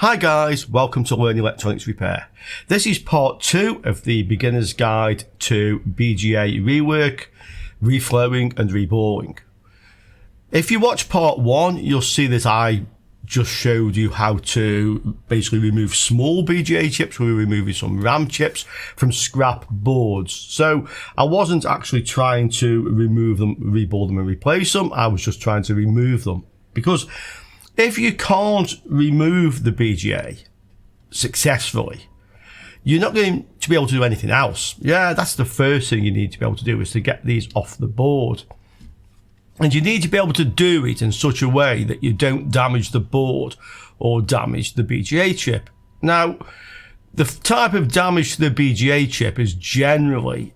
Hi guys, welcome to Learn Electronics Repair. This is part 2 of the beginner's guide to BGA rework, reflowing and reballing. If you watch part 1, you'll see that I just showed you how to basically remove small BGA chips. We were removing some RAM chips from scrap boards. So I wasn't actually trying to remove them, reball them and replace them. I was just trying to remove them, because if you can't remove the BGA successfully, you're not going to be able to do anything else. Yeah, that's the first thing you need to be able to do, is to get these off the board. And you need to be able to do it in such a way that you don't damage the board or damage the BGA chip. Now, the type of damage to the BGA chip is generally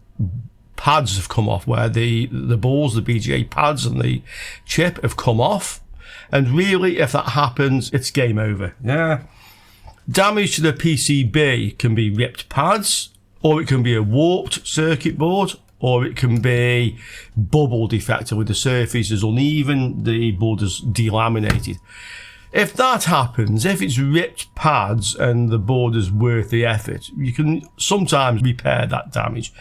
pads have come off, where the balls, the BGA pads and the chip have come off. And really, if that happens, it's game over. Yeah. Damage to the PCB can be ripped pads, or it can be a warped circuit board, or it can be bubbled effectively. The surface is uneven, the board is delaminated. If that happens, if it's ripped pads and the board is worth the effort, you can sometimes repair that damage.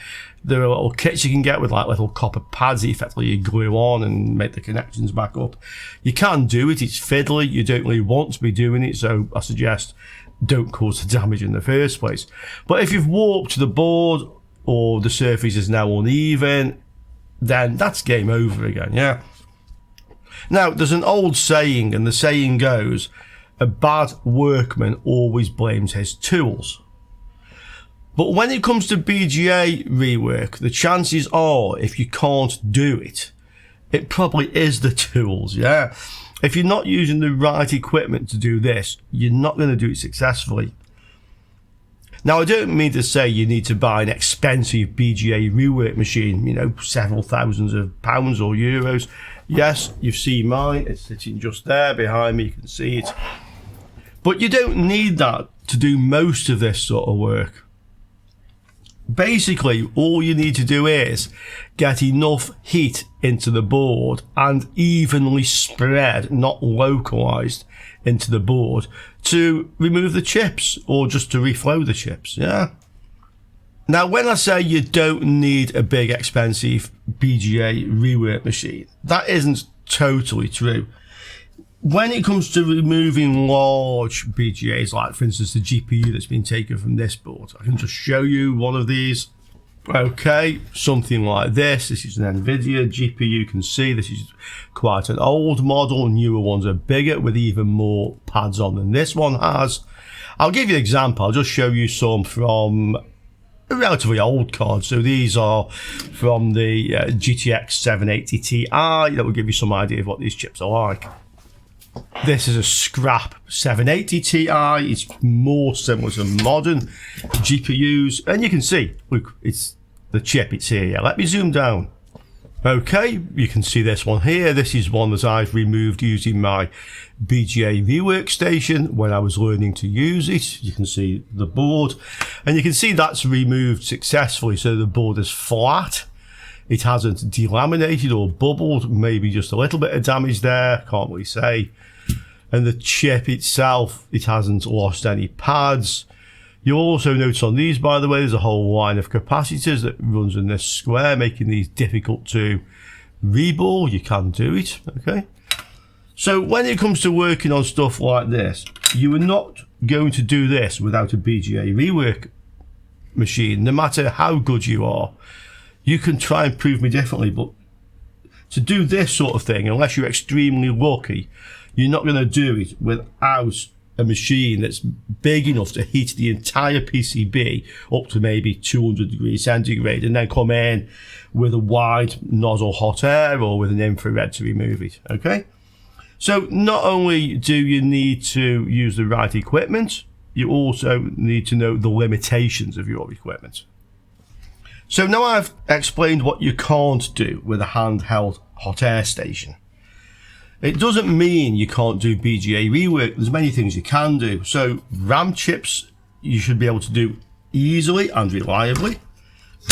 There are little kits you can get with like little copper pads that effectively you glue on and make the connections back up. You can do it, it's fiddly, you don't really want to be doing it, so I suggest don't cause the damage in the first place. But if you've warped the board or the surface is now uneven, then that's game over again, yeah? Now, there's an old saying, and the saying goes, a bad workman always blames his tools. But when it comes to BGA rework, the chances are, if you can't do it, it probably is the tools, yeah? If you're not using the right equipment to do this, you're not going to do it successfully. Now, I don't mean to say you need to buy an expensive BGA rework machine, you know, several thousands of pounds or euros. Yes, you've seen mine, it's sitting just there behind me, you can see it. But you don't need that to do most of this sort of work. Basically, all you need to do is get enough heat into the board and evenly spread, not localized, into the board to remove the chips or just to reflow the chips, yeah? Now, when I say you don't need a big expensive BGA rework machine, that isn't totally true. When it comes to removing large BGAs, like for instance the GPU that's been taken from this board, I can just show you one of these. Okay, something like this. This is an NVIDIA GPU. You can see this is quite an old model. Newer ones are bigger with even more pads on than this one has. I'll give you an example. I'll just show you some from a relatively old card. So these are from the GTX 780 Ti. That will give you some idea of what these chips are like. This is a scrap 780 Ti. It's more similar to modern GPUs. And you can see, look, it's the chip, it's here. Yeah, let me zoom down. Okay, you can see this one here. This is one that I've removed using my BGA rework station when I was learning to use it. You can see the board, and you can see that's removed successfully. So the board is flat. It hasn't delaminated or bubbled, maybe just a little bit of damage there, can't really say. And the chip itself, it hasn't lost any pads. You'll also notice on these, by the way, there's a whole line of capacitors that runs in this square, making these difficult to reball. You can do it, okay? So when it comes to working on stuff like this, you are not going to do this without a BGA rework machine, no matter how good you are. You can try and prove me differently, but to do this sort of thing, unless you're extremely lucky, you're not going to do it without a machine that's big enough to heat the entire PCB up to maybe 200 degrees centigrade and then come in with a wide nozzle hot air or with an infrared to remove it, okay? So not only do you need to use the right equipment, you also need to know the limitations of your equipment. So now I've explained what you can't do with a handheld hot air station. It doesn't mean you can't do BGA rework. There's many things you can do. So RAM chips, you should be able to do easily and reliably.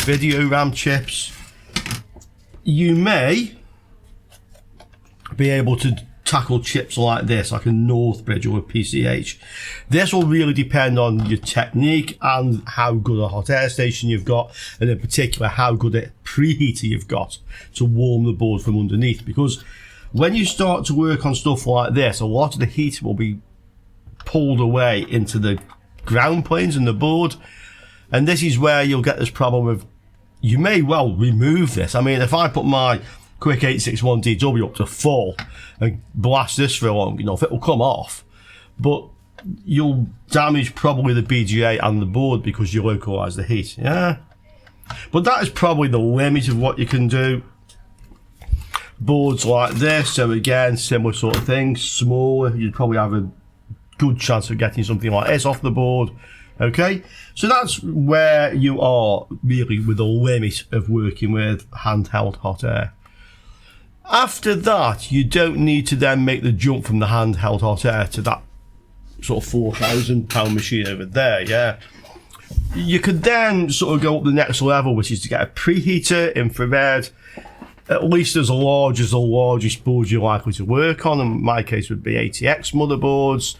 Video RAM chips, you may be able to tackle chips like this, like a Northbridge or a PCH. This will really depend on your technique and how good a hot air station you've got, and in particular how good a preheater you've got to warm the board from underneath. Because when you start to work on stuff like this, a lot of the heat will be pulled away into the ground planes and the board, and this is where you'll get this problem of, you may well remove this. I mean, if I put my Quick 861DW up to full and blast this for long enough, it will come off, but you'll damage probably the BGA and the board because you localize the heat. Yeah, but that is probably the limit of what you can do. Boards like this, so again, similar sort of thing, smaller, you'd probably have a good chance of getting something like this off the board. Okay, so that's where you are really with the limit of working with handheld hot air. After that, you don't need to then make the jump from the handheld hot air to that sort of £4,000 machine over there. Yeah, you could then sort of go up the next level, which is to get a preheater, infrared, at least as large as the largest board you're likely to work on. In my case would be ATX motherboards.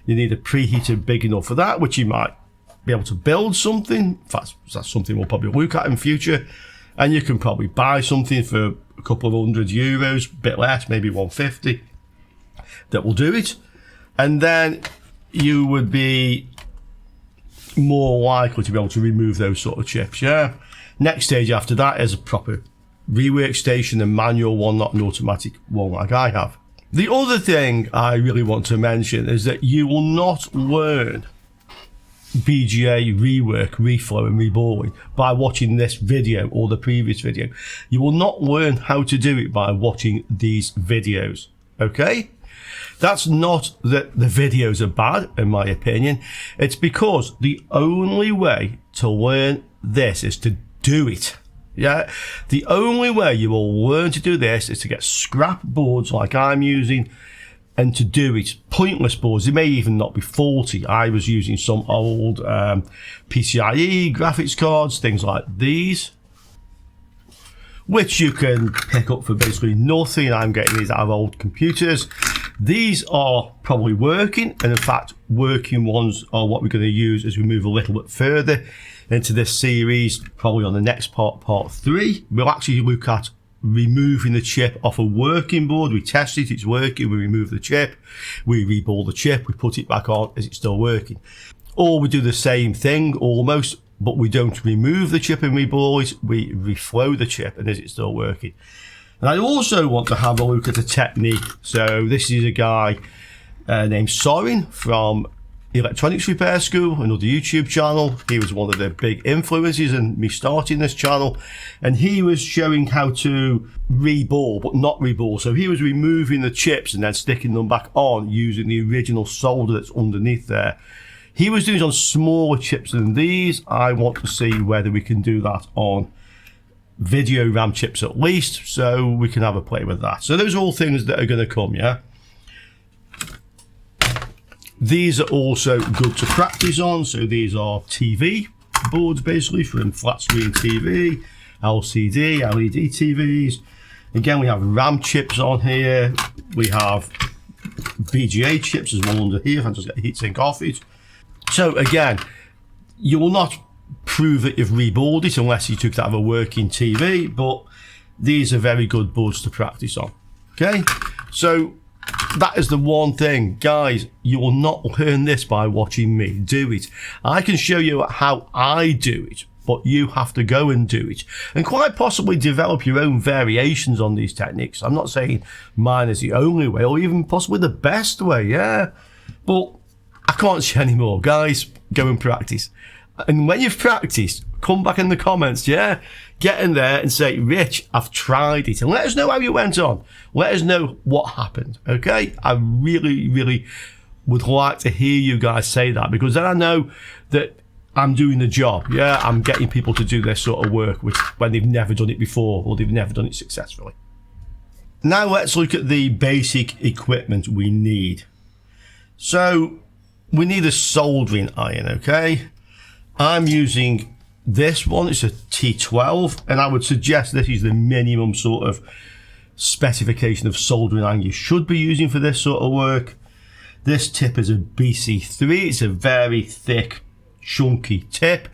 You need a preheater big enough for that, which you might be able to build something. In fact, that's something we'll probably look at in future. And you can probably buy something for a couple of €100, a bit less, maybe 150, that will do it. And then you would be more likely to be able to remove those sort of chips. Yeah. Next stage after that is a proper rework station, a manual one, not an automatic one like I have. The other thing I really want to mention is that you will not learn BGA, rework, reflow and reballing by watching this video or the previous video. You will not learn how to do it by watching these videos. Okay? That's not that the videos are bad, in my opinion. It's because the only way to learn this is to do it. Yeah, the only way you will learn to do this is to get scrap boards like I'm using and to do it. Pointless boards, they may even not be faulty. I was using some old PCIe graphics cards, things like these, which you can pick up for basically nothing. I'm getting these out of old computers. These are probably working, and in fact working ones are what we're going to use as we move a little bit further into this series. Probably on the next part 3, we'll actually look at removing the chip off a working board. We test it, it's working, we remove the chip, we reball the chip, we put it back on, is it still working? Or we do the same thing almost, but we don't remove the chip and reball it, we reflow the chip, and is it still working? And I also want to have a look at a technique. So this is a guy named Soren from Electronics Repair School, another YouTube channel. He was one of the big influences in me starting this channel, and he was showing how to reball but not reball. So he was removing the chips and then sticking them back on using the original solder that's underneath there. He was doing it on smaller chips than these. I want to see whether we can do that on video RAM chips at least, so we can have a play with that. So those are all things that are going to come. Yeah, these are also good to practice on. So these are TV boards basically from flat screen TV, LCD, LED TVs. Again, we have RAM chips on here. We have BGA chips as well under here. If I just get a heatsink off it. So again, you will not prove that you've reballed it unless you took that of a working TV, but these are very good boards to practice on. Okay, so that is the one thing, guys. You will not learn this by watching me do it. I can show you how I do it, but you have to go and do it and quite possibly develop your own variations on these techniques. I'm not saying mine is the only way or even possibly the best way, yeah, but I can't say anymore. Guys, go and practice. And when you've practiced, come back in the comments, yeah? Get in there and say, Rich, I've tried it. And let us know how you went on. Let us know what happened, okay? I really, really would like to hear you guys say that, because then I know that I'm doing the job, yeah? I'm getting people to do this sort of work when they've never done it before or they've never done it successfully. Now let's look at the basic equipment we need. So we need a soldering iron, okay? I'm using this one, it's a T12, and I would suggest this is the minimum sort of specification of soldering iron you should be using for this sort of work. This tip is a BC3. It's a very thick, chunky tip.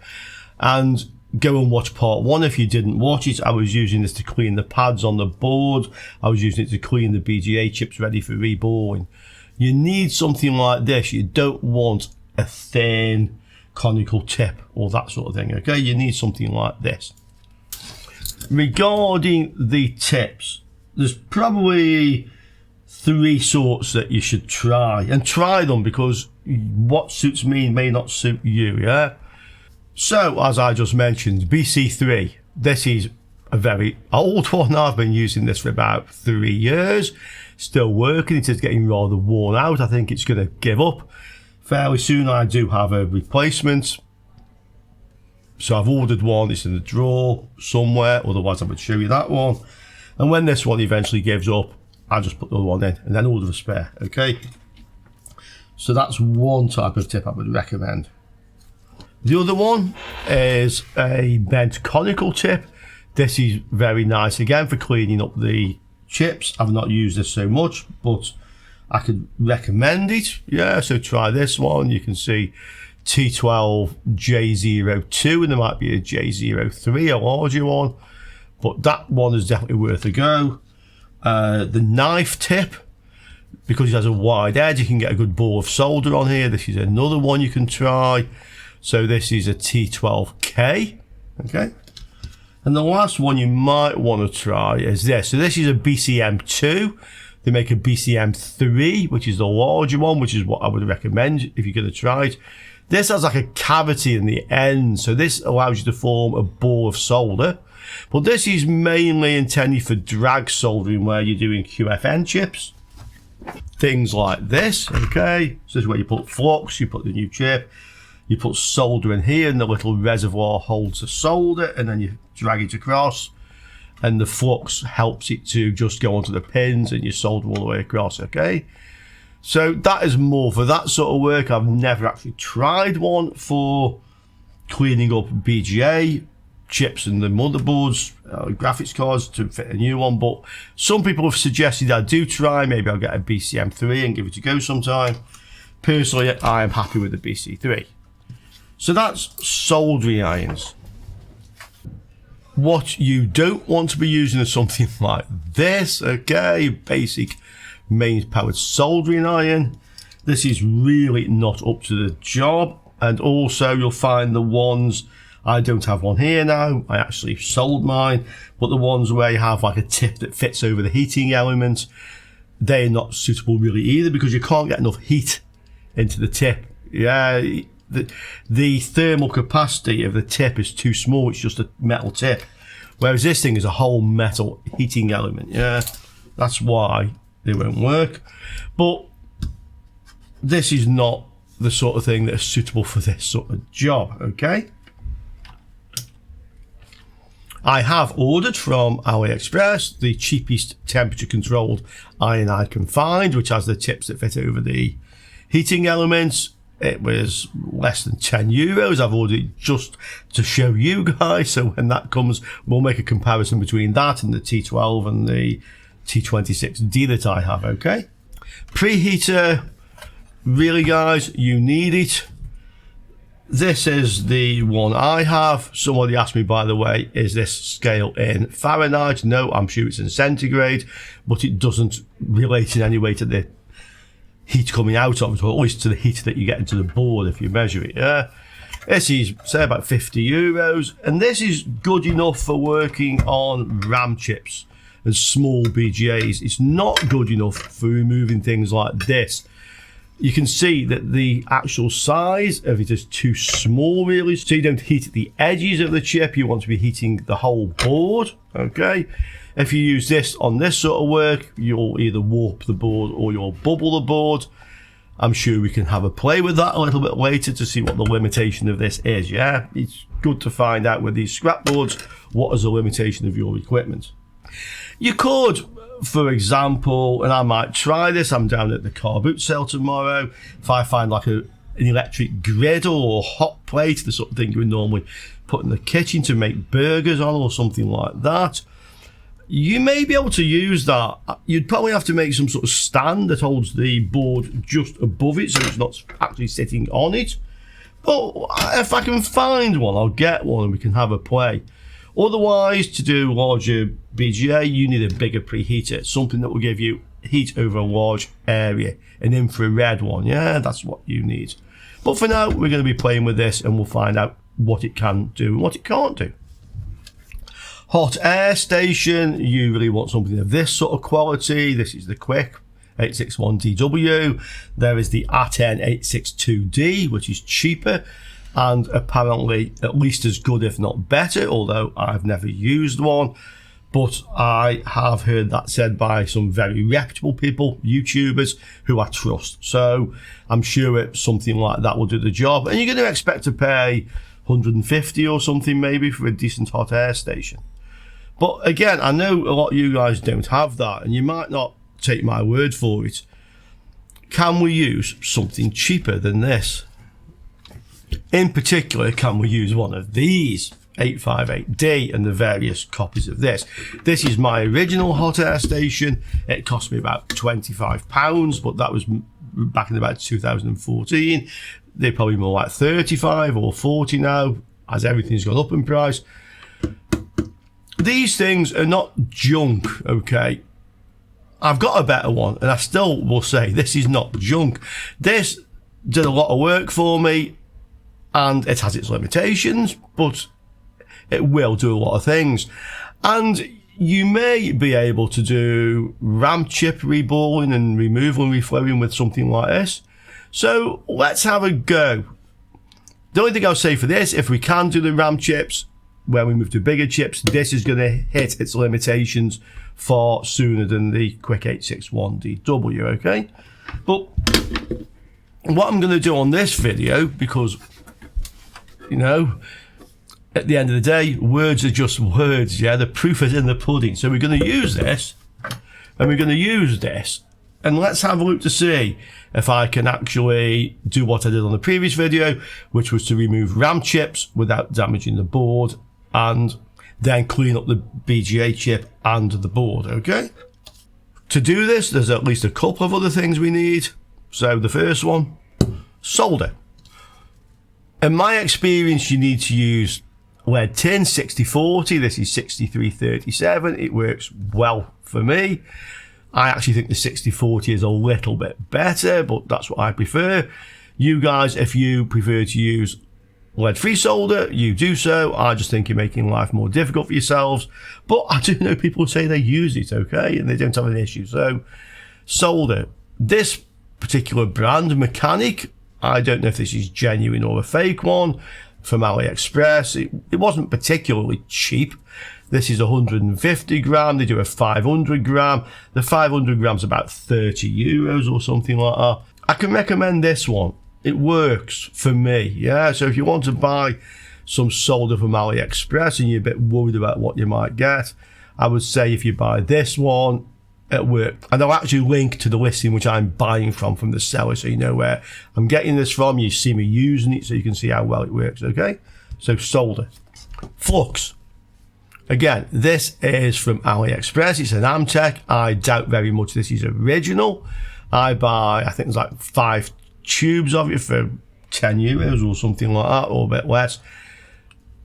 And go and watch part 1 if you didn't watch it. I was using this to clean the pads on the board. I was using it to clean the BGA chips ready for reballing. You need something like this. You don't want a thin conical tip or that sort of thing, okay? You need something like this. Regarding the tips, there's probably 3 sorts that you should try, and try them, because what suits me may not suit you, yeah? So, as I just mentioned, BC3, this is a very old one. I've been using this for about 3 years, still working. It is getting rather worn out. I think it's going to give up fairly soon. I do have a replacement, so I've ordered one. It's in the drawer somewhere, otherwise I would show you that one. And when this one eventually gives up, I'll just put the other one in and then order a spare, okay? So that's one type of tip I would recommend. The other one is a bent conical tip. This is very nice again for cleaning up the chips. I've not used this so much, but I could recommend it. Yeah, so try this one. You can see T12J02, and there might be a J03, a larger one, but that one is definitely worth a go. The knife tip, because it has a wide edge, you can get a good ball of solder on here. This is another one you can try. So this is a T12K, okay? And the last one you might want to try is this. So this is a BCM2. They make a BCM3, which is the larger one, which is what I would recommend if you're going to try it. This has like a cavity in the end, so this allows you to form a ball of solder. But this is mainly intended for drag soldering, where you're doing QFN chips. Things like this, okay? So this is where you put flux, you put the new chip, you put solder in here, and the little reservoir holds the solder, and then you drag it across, and the flux helps it to just go onto the pins, and you solder all the way across, okay? So that is more for that sort of work. I've never actually tried one for cleaning up BGA chips and the motherboards, graphics cards to fit a new one, but some people have suggested I do try. Maybe I'll get a BCM3 and give it a go sometime. Personally, I am happy with the BC3. So that's soldering irons. What you don't want to be using is something like this, okay? Basic mains powered soldering iron. This is really not up to the job, and also you'll find the ones, I don't have one here now, I actually sold mine, but the ones where you have like a tip that fits over the heating element, they're not suitable really either, because you can't get enough heat into the tip. Yeah, the thermal capacity of the tip is too small. It's just a metal tip, whereas this thing is a whole metal heating element. Yeah, that's why they won't work. But this is not the sort of thing that is suitable for this sort of job, okay? I have ordered from AliExpress the cheapest temperature controlled iron I can find, which has the tips that fit over the heating elements. It was less than €10. I've ordered it just to show you guys, so when that comes, we'll make a comparison between that and the T12 and the T26D that I have, okay? Preheater, really guys, you need it. This is the one I have. Somebody asked me, by the way, is this scale in Fahrenheit? No, I'm sure it's in centigrade, but it doesn't relate in any way to the heat coming out of it, or at least to the heat that you get into the board if you measure it. Yeah, this is, say, about €50, and this is good enough for working on RAM chips and small BGAs. It's not good enough for removing things like this. You can see that the actual size of it is too small, really, so you don't heat at the edges of the chip. You want to be heating the whole board, okay? If you use this on this sort of work, you'll either warp the board or you'll bubble the board. I'm sure we can have a play with that a little bit later to see what the limitation of this is, yeah? It's good to find out with these scrap boards, what is the limitation of your equipment. You could, for example, and I might try this, I'm down at the car boot sale tomorrow, if I find like an electric griddle or hot plate, the sort of thing you would normally put in the kitchen to make burgers on or something like that, you may be able to use that. You'd probably have to make some sort of stand that holds the board just above it so it's not actually sitting on it. But if I can find one, I'll get one and we can have a play. Otherwise, to do larger BGA, you need a bigger preheater, something that will give you heat over a large area, an infrared one. Yeah, that's what you need. But for now, we're going to be playing with this and we'll find out what it can do and what it can't do. Hot air station, you really want something of this sort of quality. This is the Quick 861DW. There is the Aten 862D, which is cheaper and apparently at least as good, if not better, although I've never used one. But I have heard that said by some very reputable people, YouTubers, who I trust. So I'm sure something like that will do the job. And you're going to expect to pay 150 or something maybe for a decent hot air station. But again, I know a lot of you guys don't have that, and you might not take my word for it. Can we use something cheaper than this? In particular, can we use one of these 858D and the various copies of this? This is my original hot air station. It cost me about £25, but that was back in about 2014. They're probably more like 35 or 40 now, as everything's gone up in price. These things are not junk, okay? I've got a better one, and I still will say this is not junk. This did a lot of work for me, and it has its limitations, but it will do a lot of things. And you may be able to do RAM chip reballing and removal and reflowing with something like this. So let's have a go. The only thing I'll say for this, if we can do the RAM chips, when we move to bigger chips, this is going to hit its limitations far sooner than the Quick 861DW, okay? But what I'm going to do on this video, because, you know, at the end of the day, words are just words, yeah? The proof is in the pudding. So we're going to use this, and we're going to use this, and let's have a look to see if I can actually do what I did on the previous video, which was to remove RAM chips without damaging the board, and then clean up the BGA chip and the board, okay? To do this, there's at least a couple of other things we need. So the first one, solder. In my experience, you need to use lead tin 6040. This is 6337. It works well for me. I actually think the 6040 is a little bit better, but that's what I prefer. You guys, if you prefer to use lead-free solder, you do so. I just think you're making life more difficult for yourselves. But I do know people who say they use it, okay, and they don't have an issue. So, solder. This particular brand, Mechanic, I don't know if this is genuine or a fake one, from AliExpress. It wasn't particularly cheap. This is 150 gram. They do a 500 gram. The 500 grams about 30 euros or something like that. I can recommend this one. It works for me, yeah? So if you want to buy some solder from AliExpress and you're a bit worried about what you might get, I would say if you buy this one, it works. And I'll actually link to the listing which I'm buying from the seller, so you know where I'm getting this from. You see me using it so you can see how well it works, okay? So solder. Flux. Again, this is from AliExpress. It's an Amtech. I doubt very much this is original. I buy, I think it's like 5 tubes of it for 10 euros or something like that, or a bit less.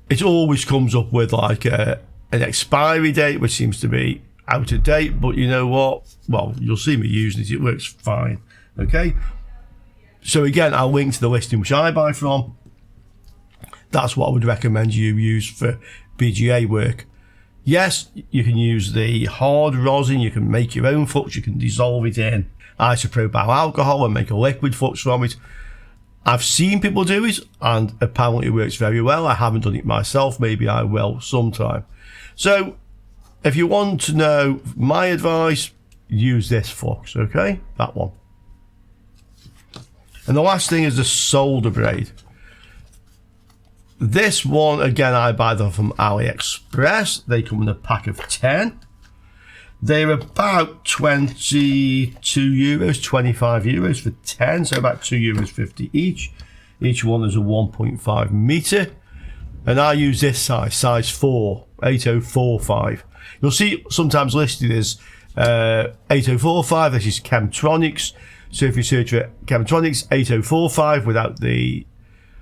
It always comes up with like an expiry date, which seems to be out of date, but you know what? Well, you'll see me using it. It works fine, okay? So again, I'll link to the listing which I buy from. That's what I would recommend you use for BGA work. Yes, you can use the hard rosin, you can make your own flux, you can dissolve it in isopropyl alcohol and make a liquid flux from it. I've seen people do it and apparently it works very well. I haven't done it myself, maybe I will sometime. So if you want to know my advice, use this flux, okay? That one. And the last thing is the solder braid. This one, again, I buy them from AliExpress. They come in a pack of 10. They're about 22 euros, 25 euros for 10, so about €2.50 each. Each one is a 1.5 meter. And I use this size 4, 8045. You'll see sometimes listed as 8045. This is Chemtronics. So if you search for Chemtronics 8045 without the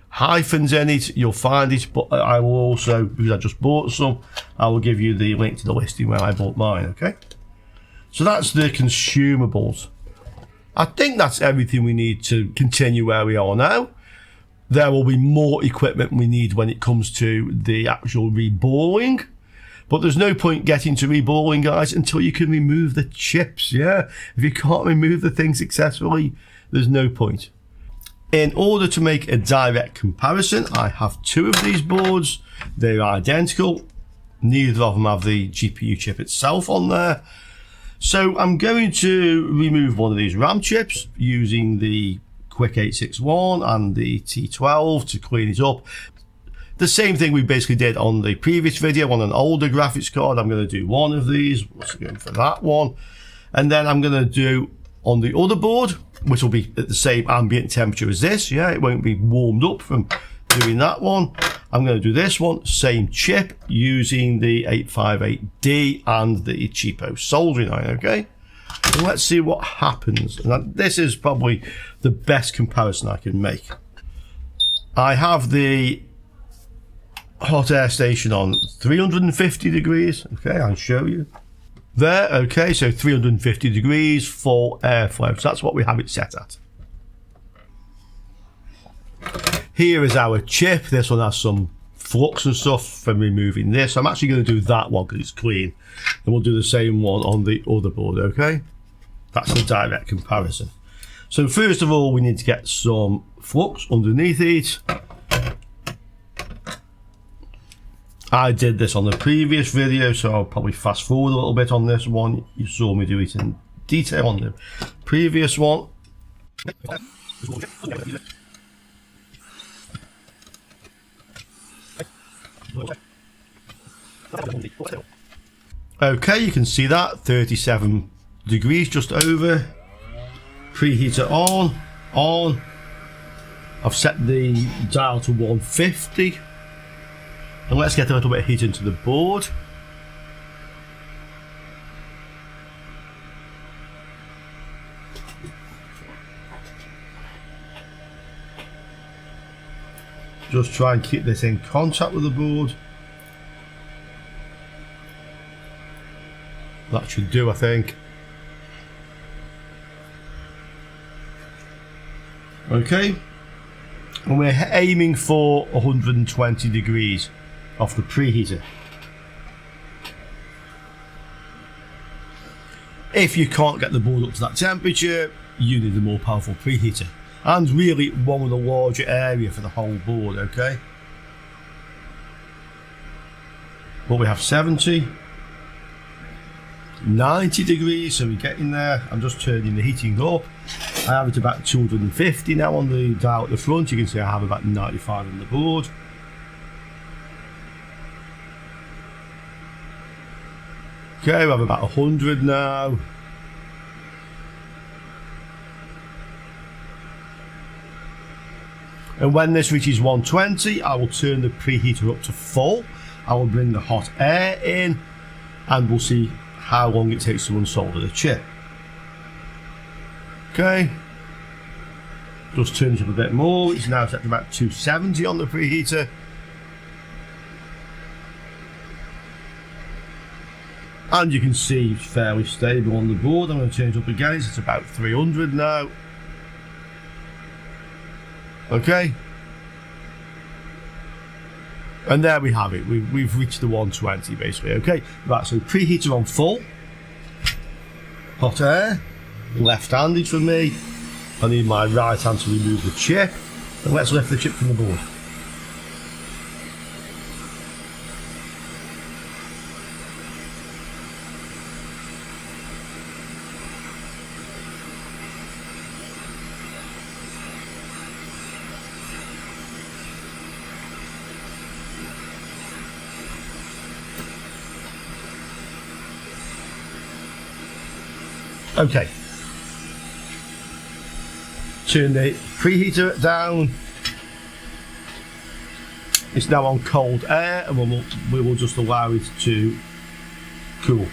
hyphens in it, you'll find it. But I will also, because I just bought some, I will give you the link to the listing where I bought mine. Okay. So that's the consumables. I think that's everything we need to continue where we are now. There will be more equipment we need when it comes to the actual reballing. But there's no point getting to reballing, guys, until you can remove the chips, yeah? If you can't remove the thing successfully, there's no point. In order to make a direct comparison, I have two of these boards. They're identical. Neither of them have the GPU chip itself on there. So I'm going to remove one of these RAM chips using the Quick 861 and the T12 to clean it up. The same thing we basically did on the previous video on an older graphics card. I'm going to do one of these. Let's go for that one. And then I'm going to do on the other board, which will be at the same ambient temperature as this. Yeah, it won't be warmed up from doing that one. I'm going to do this one, same chip, using the 858D and the cheapo soldering iron, okay? And let's see what happens. And this is probably the best comparison I can make. I have the hot air station on 350 degrees. Okay, I'll show you. There, okay, so 350 degrees, full airflow. So that's what we have it set at. Here is our chip. This one has some flux and stuff from removing this. I'm actually going to do that one because it's clean. And we'll do the same one on the other board, okay? That's the direct comparison. So first of all, we need to get some flux underneath it. I did this on the previous video, so I'll probably fast forward a little bit on this one. You saw me do it in detail on the previous one. Okay, you can see that 37 degrees just over. Preheater on. I've set the dial to 150. And let's get a little bit of heat into the board. Just try and keep this in contact with the board. That should do, I think. Okay. And we're aiming for 120 degrees off the preheater. If you can't get the board up to that temperature, you need a more powerful preheater. And really one with a larger area for the whole board, okay? But we have 70, 90 degrees, so we're getting there. I'm just turning the heating up. I have it about 250 now on the dial at the front. You can see I have about 95 on the board. Okay, we have about 100 now. And when this reaches 120, I will turn the preheater up to full. I will bring the hot air in and we'll see how long it takes to unsolder the chip. Okay, just turn it up a bit more. It's now set to about 270 on the preheater. And you can see it's fairly stable on the board. I'm going to change up again. It's about 300 now. Okay. And there we have it. We've reached the 120 basically. Okay. Right, so preheater on full. Hot air. Left-handed for me. I need my right hand to remove the chip. And let's lift the chip from the board. Okay, turn the preheater down. It's now on cold air and we will just allow it to Cool.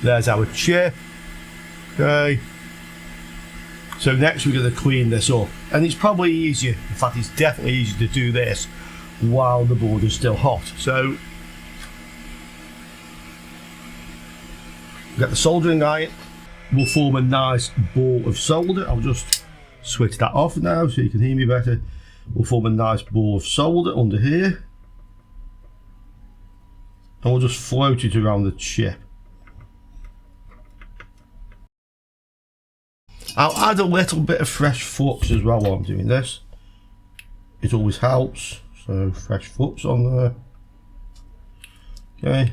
There's our chip. Okay. So next we're going to clean this up. And it's probably easier, in fact it's definitely easier to do this while the board is still hot. So get the soldering iron. We'll form a nice ball of solder. I'll just switch that off now so you can hear me better. We'll form a nice ball of solder under here. And we'll just float it around the chip. I'll add a little bit of fresh flux as well while I'm doing this. It always helps. So fresh flux on there. Okay.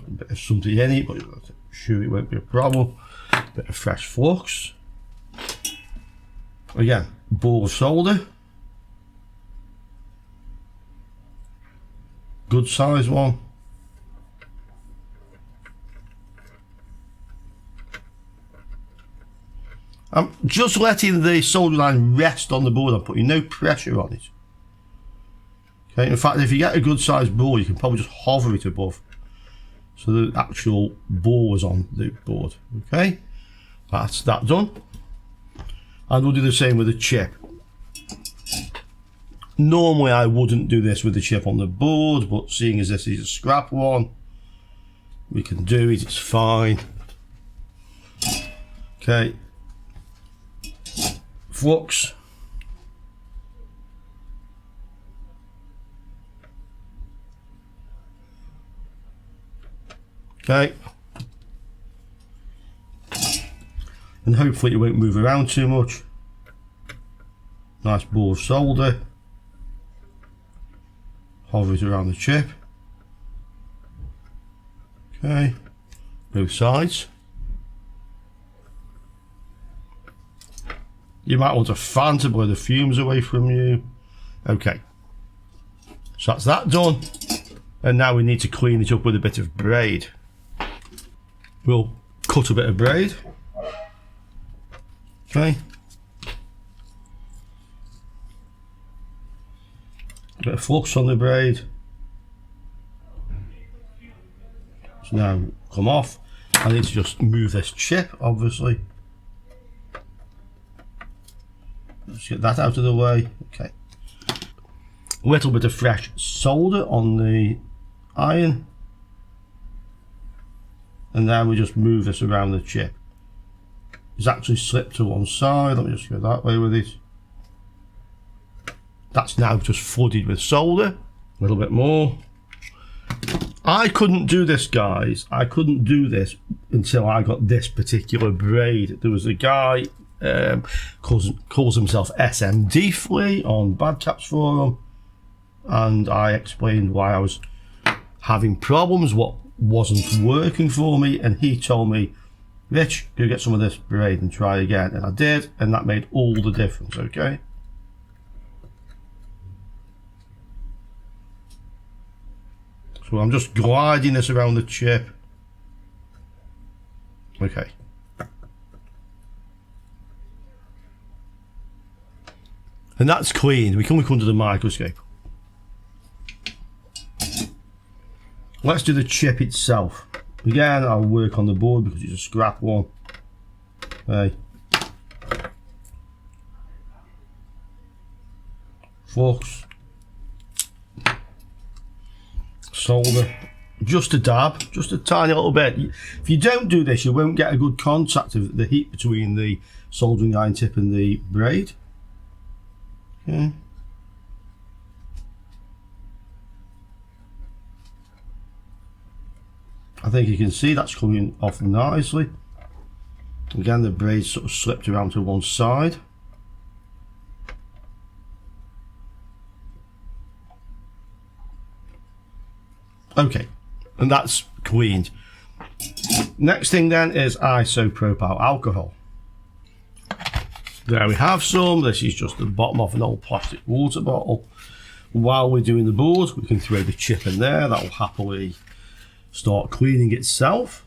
A bit of something in it, but I'm sure it won't be a problem. A bit of fresh flux. Again, ball of solder. Good size one. I'm just letting the solder line rest on the board. I'm putting no pressure on it. Okay, in fact, if you get a good sized ball, you can probably just hover it above, so the actual ball is on the board. Okay, that's that done. And we'll do the same with the chip. Normally I wouldn't do this with the chip on the board, but seeing as this is a scrap one, we can do it, it's fine. Okay. Flux. Okay. And hopefully it won't move around too much. Nice ball of solder. Hover it around the chip. Okay. Both sides. You might want a fan to blow the fumes away from you. Okay. So that's that done. And now we need to clean it up with a bit of braid. We'll cut a bit of braid. Okay. A bit of flux on the braid. So now come off. I need to just move this chip, obviously. Let's get that out of the way. Okay. A little bit of fresh solder on the iron. And then we just move this around the chip. It's actually slipped to one side. Let me just go that way with it. That's now just flooded with solder. A little bit more. I couldn't do this, guys. I couldn't do this until I got this particular braid. There was a guy calls himself SMD Flea on Bad Caps Forum, and I explained why I was having problems, what wasn't working for me, and he told me, Rich, go get some of this braid and try again. And I did, and that made all the difference. Okay. So I'm just gliding this around the chip. Okay. And that's clean. We can look under the microscope. Let's do the chip itself. Again, I'll work on the board because it's a scrap one. Okay. Flux. Solder. Just a dab, just a tiny little bit. If you don't do this, you won't get a good contact of the heat between the soldering iron tip and the braid. Okay. I think you can see that's coming off nicely. Again, the braid sort of slipped around to one side. Okay, and that's cleaned. Next thing then is isopropyl alcohol. There we have some. This is just the bottom of an old plastic water bottle. While we're doing the board, we can throw the chip in there. That will happily start cleaning itself.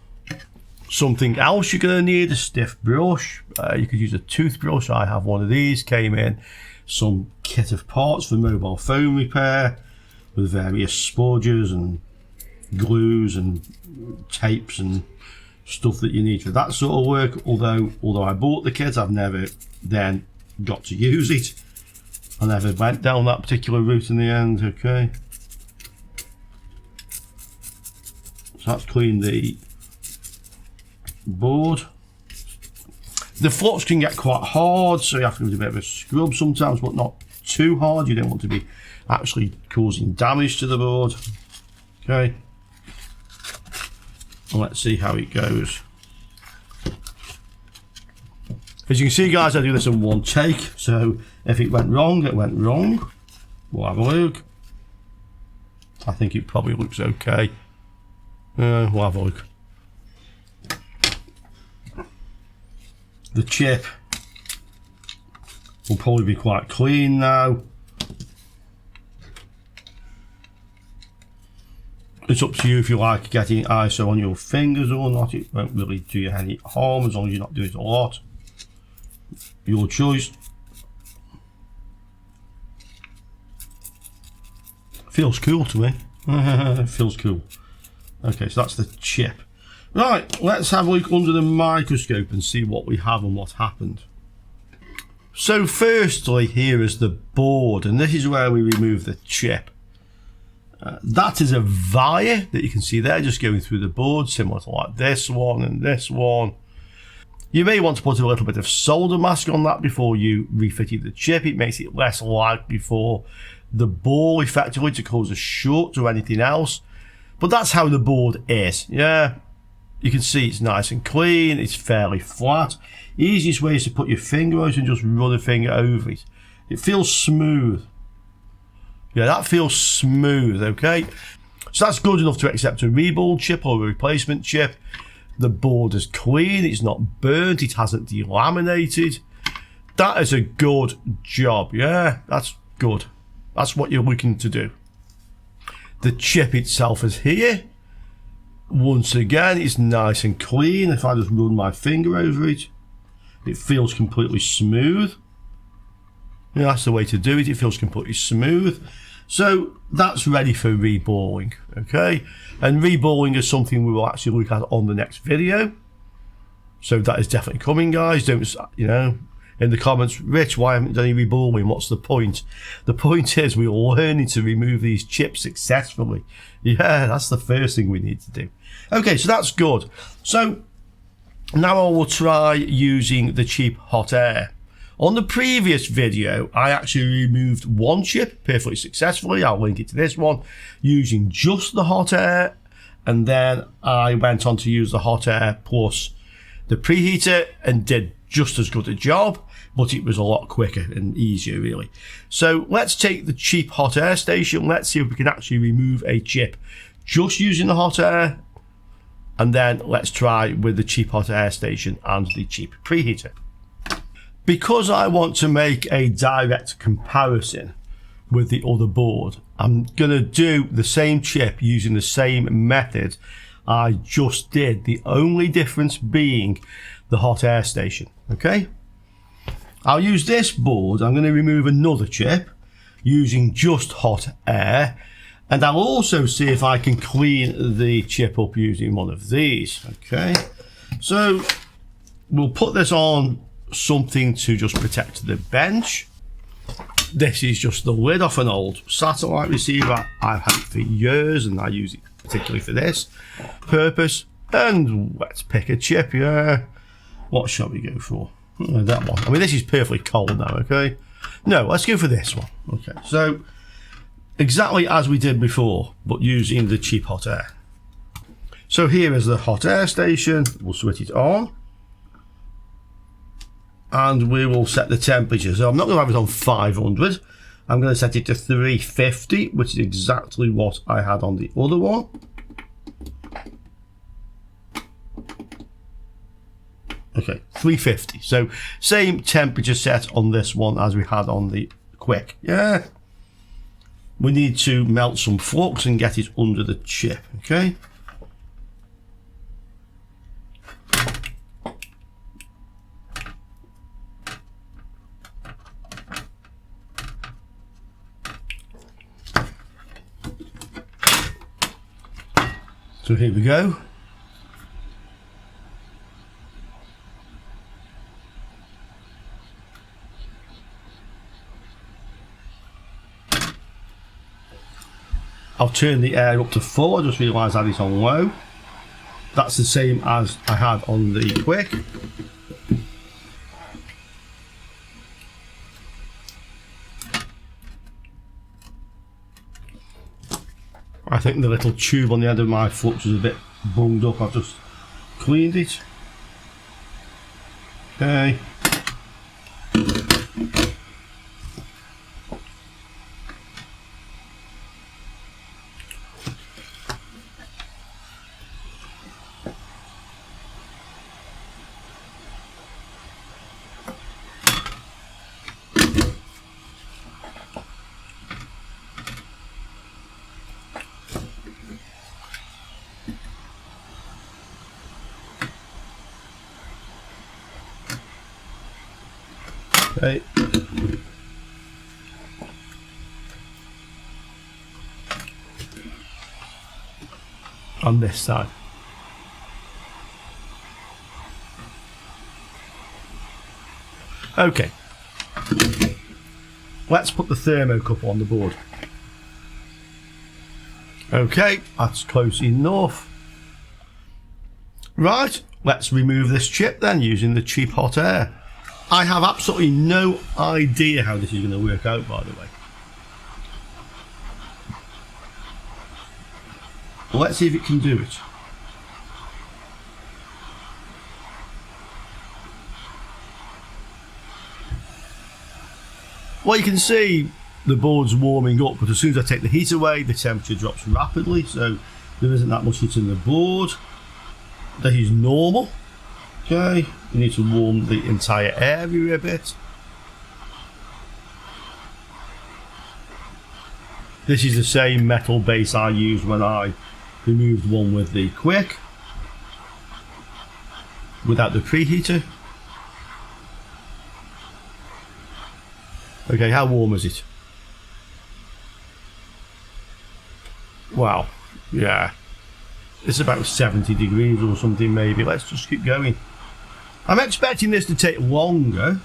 Something else you're going to need, a stiff brush. You could use a toothbrush. I have one of these. Came in some kit of parts for mobile phone repair with various spudgers and glues and tapes and stuff that you need for that sort of work. Although I bought the kit, I've never then got to use it. I never went down that particular route in the end. Okay, so that's cleaned the board. The flux can get quite hard, so you have to do a bit of a scrub sometimes, but not too hard. You don't want to be actually causing damage to the board. Okay, and let's see how it goes. As you can see, guys, I do this in one take, so if it went wrong, it went wrong. We'll have a look. I think it probably looks okay. We'll have a look. The chip will probably be quite clean now. It's up to you if you like getting ISO on your fingers or not. It won't really do you any harm as long as you're not doing it a lot. Your choice. Feels cool to me. Feels cool. Okay, so that's the chip. Right, let's have a look under the microscope and see what we have and what happened. So firstly, here is the board, and this is where we remove the chip. That is a via that you can see there just going through the board, similar to like this one and this one. You may want to put a little bit of solder mask on that before you refitted the chip. It makes it less likely for the ball effectively to cause a short or anything else. But that's how the board is. Yeah, you can see it's nice and clean. It's fairly flat. Easiest way is to put your finger out and just run a finger over it. It feels smooth. Yeah, that feels smooth. Okay, so that's good enough to accept a rebuild chip or a replacement chip. The board is clean, it's not burnt, it hasn't delaminated. That is a good job. Yeah, that's good. That's what you're looking to do. The chip itself is here. Once again, it's nice and clean. If I just run my finger over it, it feels completely smooth. Yeah, that's the way to do it. It feels completely smooth. So that's ready for reballing, okay? And reballing is something we will actually look at on the next video. So that is definitely coming, guys. Don't, you know, in the comments, Rich, why haven't you done any reballing? What's the point? The point is we're learning to remove these chips successfully. Yeah, that's the first thing we need to do. Okay, so that's good. So now I will try using the cheap hot air. On the previous video, I actually removed one chip perfectly successfully. I'll link it to this one using just the hot air. And then I went on to use the hot air plus the preheater and did just as good a job, but it was a lot quicker and easier really. So let's take the cheap hot air station. Let's see if we can actually remove a chip just using the hot air. And then let's try with the cheap hot air station and the cheap preheater. Because I want to make a direct comparison with the other board, I'm going to do the same chip using the same method I just did. The only difference being the hot air station. Okay, I'll use this board. I'm going to remove another chip using just hot air, and I'll also see if I can clean the chip up using one of these. Okay, so we'll put this on something to just protect the bench. This is just the lid off an old satellite receiver. I've had it for years and I use it particularly for this purpose. And let's pick a chip. Yeah, what shall we go for? That one. I mean, this is perfectly cold now. Okay, no, let's go for this one. Okay, so exactly as we did before, but using the cheap hot air. So here is the hot air station. We'll switch it on. And we will set the temperature. So I'm not going to have it on 500. I'm going to set it to 350, which is exactly what I had on the other one. Okay, 350. So same temperature set on this one as we had on the Quick. Yeah. We need to melt some flux and get it under the chip. Okay. So here we go. I've turned the air up to full. I just realised I had it on low. That's the same as I had on the Wick. I think the little tube on the end of my flux is a bit bunged up. I've just cleaned it. Okay. Okay. On this side. Okay. Let's put the thermocouple on the board. Okay, that's close enough. Right, let's remove this chip then using the cheap hot air. I have absolutely no idea how this is going to work out, by the way. Well, let's see if it can do it. Well, you can see the board's warming up, but as soon as I take the heat away, the temperature drops rapidly, so there isn't that much heat in the board. That is normal. Okay, you need to warm the entire area a bit. This is the same metal base I used when I removed one with the Quick, without the preheater. Okay, how warm is it? Wow, yeah. It's about 70 degrees or something maybe. Let's just keep going. I'm expecting this to take longer.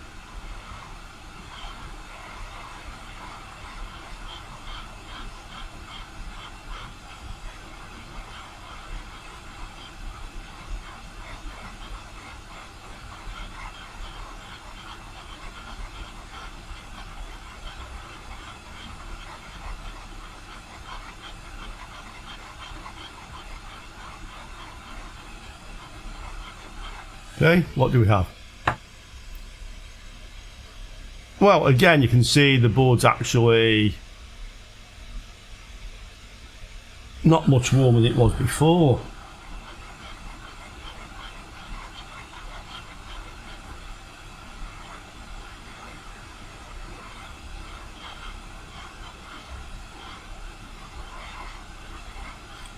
Okay, what do we have? Well, again, you can see the board's actually not much warmer than it was before.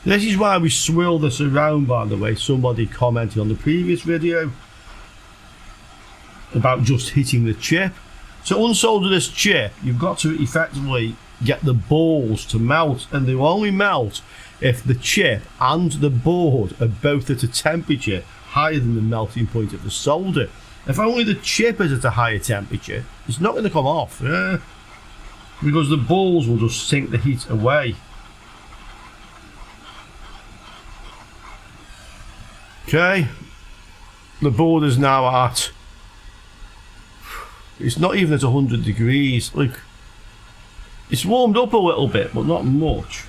This is why we swirl this around, by the way. Somebody commented on the previous video about just hitting the chip. To unsolder this chip, you've got to effectively get the balls to melt, and they will only melt if the chip and the board are both at a temperature higher than the melting point of the solder. If only the chip is at a higher temperature, it's not going to come off, because the balls will just sink the heat away. Okay, the board is now at, it's not even at 100 degrees. Look, it's warmed up a little bit, but not much.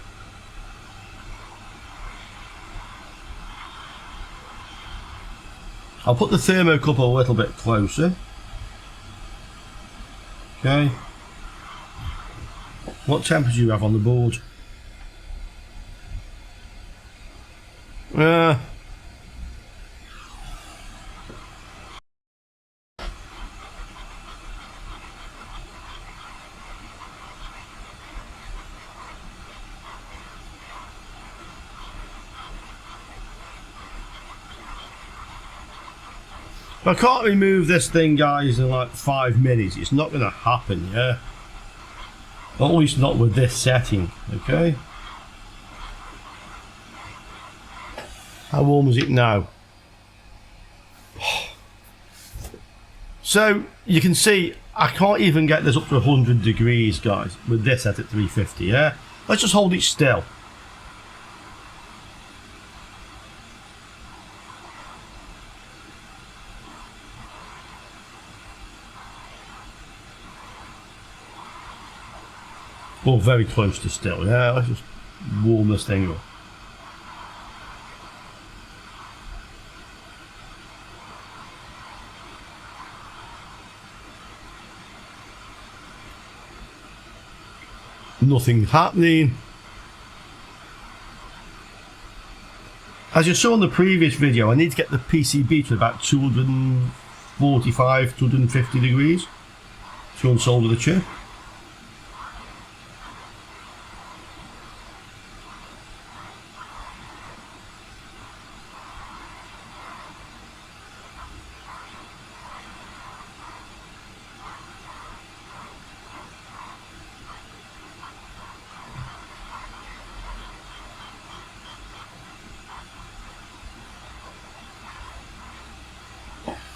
I'll put the thermocouple a little bit closer. Okay, what temperature do you have on the board? I can't remove this thing, guys, in like 5 minutes. It's not going to happen, yeah? At least not with this setting, okay? How warm is it now? So you can see I can't even get this up to 100 degrees, guys, with this set at 350. Yeah, let's just hold it still. Well, very close to still. Yeah, let's just warm this thing up. Nothing happening. As you saw in the previous video, I need to get the PCB to about 245, 250 degrees to unsolder the chip.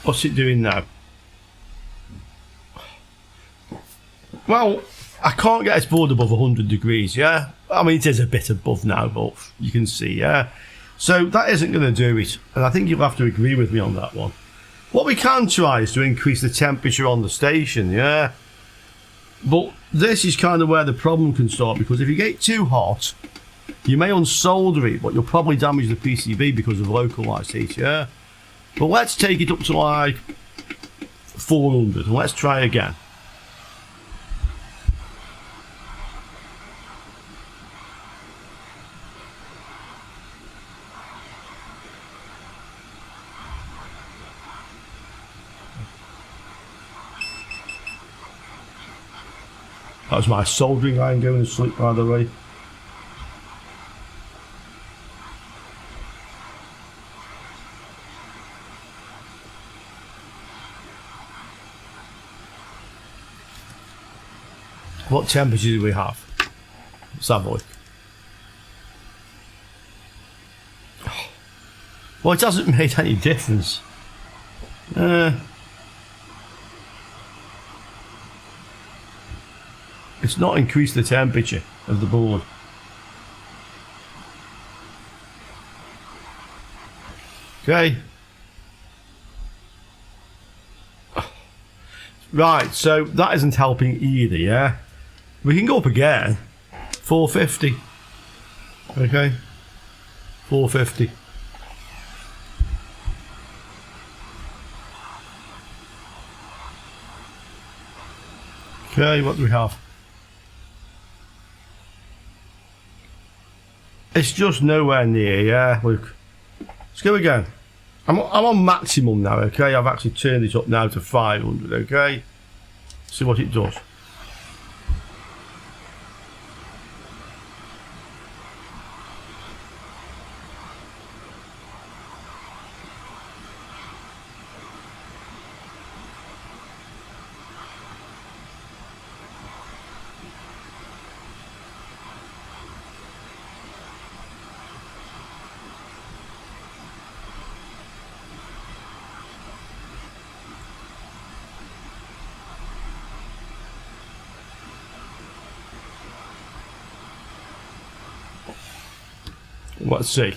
What's it doing now? Well, I can't get this board above 100 degrees, yeah? I mean, it is a bit above now, but you can see, yeah? So that isn't going to do it, and I think you'll have to agree with me on that one. What we can try is to increase the temperature on the station, yeah? But this is kind of where the problem can start, because if you get too hot, you may unsolder it, but you'll probably damage the PCB because of localized heat, yeah? But let's take it up to like 400 and let's try again. That was my soldering iron going to sleep, by the way. What temperature do we have? Let's have a look. Well, it hasn't made any difference. It's not increased the temperature of the board. Okay. Right, so that isn't helping either, yeah? We can go up again. 450. Okay. 450. Okay, what do we have? It's just nowhere near, yeah? Look. Let's go again. I'm on maximum now, okay? I've actually turned it up now to 500, okay? See what it does. Let's see.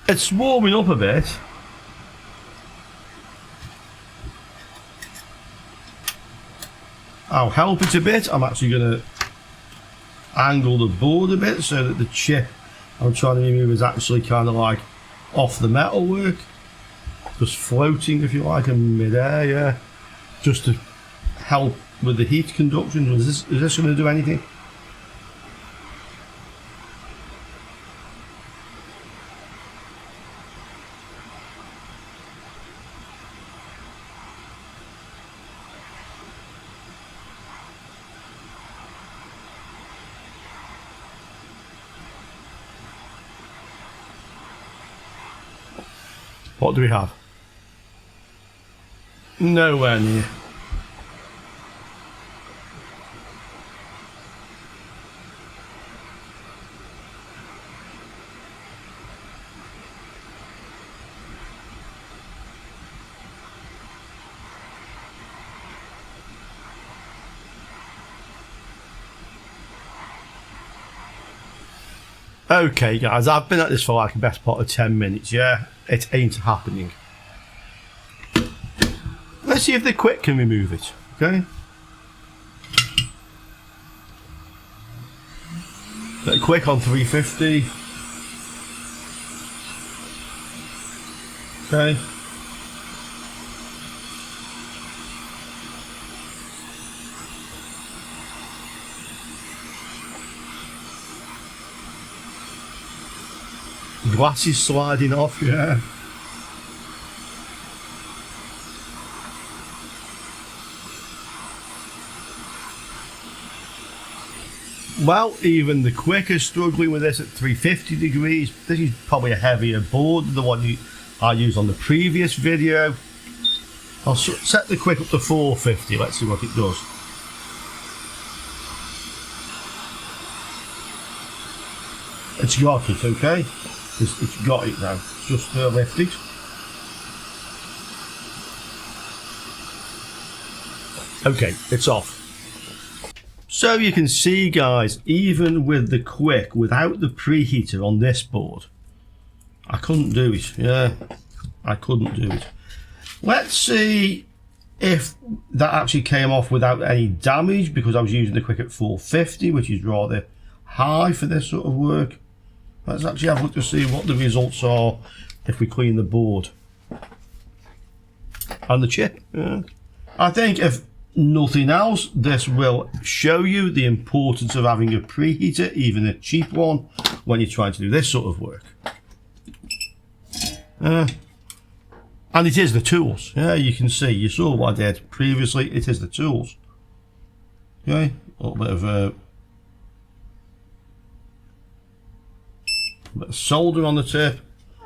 It's warming up a bit. I'll help it a bit. I'm actually going to angle the board a bit so that the chip I'm trying to remove is actually kind of like off the metalwork. Just floating, if you like, in mid-air, yeah. Just to help with the heat conduction. Is this going to do anything? What do we have? Nowhere near. Okay guys, I've been at this for like the best part of 10 minutes, yeah? It ain't happening. Let's see if the Quick can remove it, okay? The Quick on 350. Okay. Glass is sliding off, yeah. Well, even the Quick is struggling with this at 350 degrees. This is probably a heavier board than the one I used on the previous video. I'll set the Quick up to 450, let's see what it does. It's got it, okay? It's got it now. Just lift it. Okay, it's off. So you can see guys, even with the Quick, without the preheater on this board, I couldn't do it, yeah. I couldn't do it. Let's see if that actually came off without any damage, because I was using the Quick at 450, which is rather high for this sort of work. Let's actually have a look to see what the results are if we clean the board and the chip. Yeah. I think if nothing else, this will show you the importance of having a preheater, even a cheap one, when you're trying to do this sort of work. And it is the tools. Yeah, you can see, you saw what I did previously, it is the tools. Okay, a little bit of solder on the tip,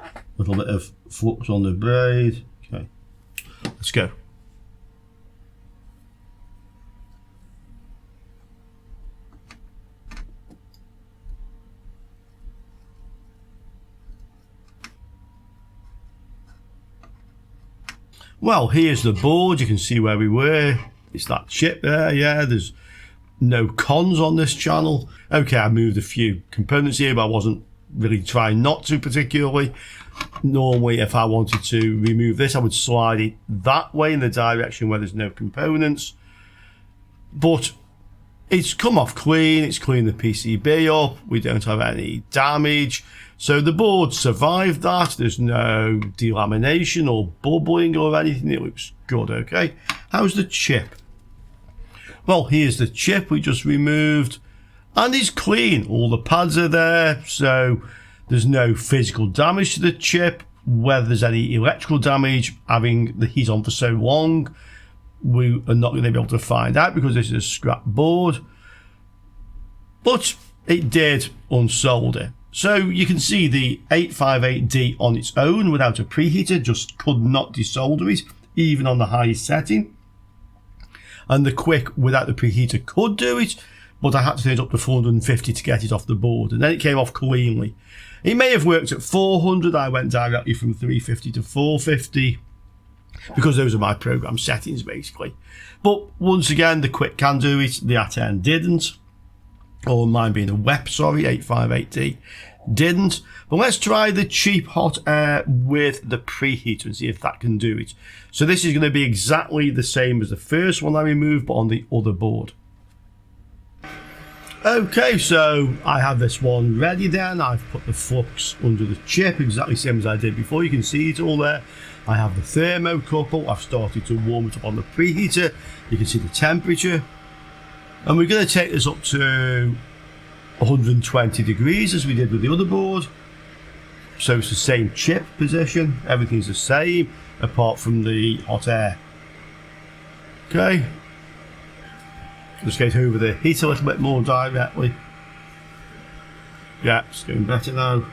a little bit of flux on the braid. Okay, let's go. Well, here's the board. You can see where we were. It's that chip there, yeah. There's no cons on this channel. Okay, I moved a few components here, but I wasn't really trying not to particularly. Normally, if I wanted to remove this, I would slide it that way in the direction where there's no components. But it's come off clean. It's cleaned the PCB up. We don't have any damage. So the board survived that. There's no delamination or bubbling or anything. It looks good, okay? How's the chip? Well, here's the chip we just removed. And it's clean. All the pads are there. So there's no physical damage to the chip. Whether there's any electrical damage, having the heat on for so long, we are not going to be able to find out because this is a scrap board. But it did unsolder. So you can see the 858D on its own without a preheater just could not desolder it, even on the highest setting. And the Quick without the preheater could do it, but I had to turn it up to 450 to get it off the board, and then it came off cleanly. It may have worked at 400, I went directly from 350 to 450, because those are my program settings basically. But once again, the Quick can do it, the ATN didn't. Or mine being a WEP, sorry, 858D didn't. But let's try the cheap hot air with the preheater and see if that can do it. So this is going to be exactly the same as the first one I removed, but on the other board. Okay, so I have this one ready then. I've put the flux under the chip, exactly the same as I did before. You can see it all there. I have the thermocouple. I've started to warm it up on the preheater. You can see the temperature. And we're going to take this up to 120 degrees as we did with the other board. So it's the same chip position. Everything's the same apart from the hot air. Okay. Just get over the heat a little bit more directly. Yeah, it's doing better now.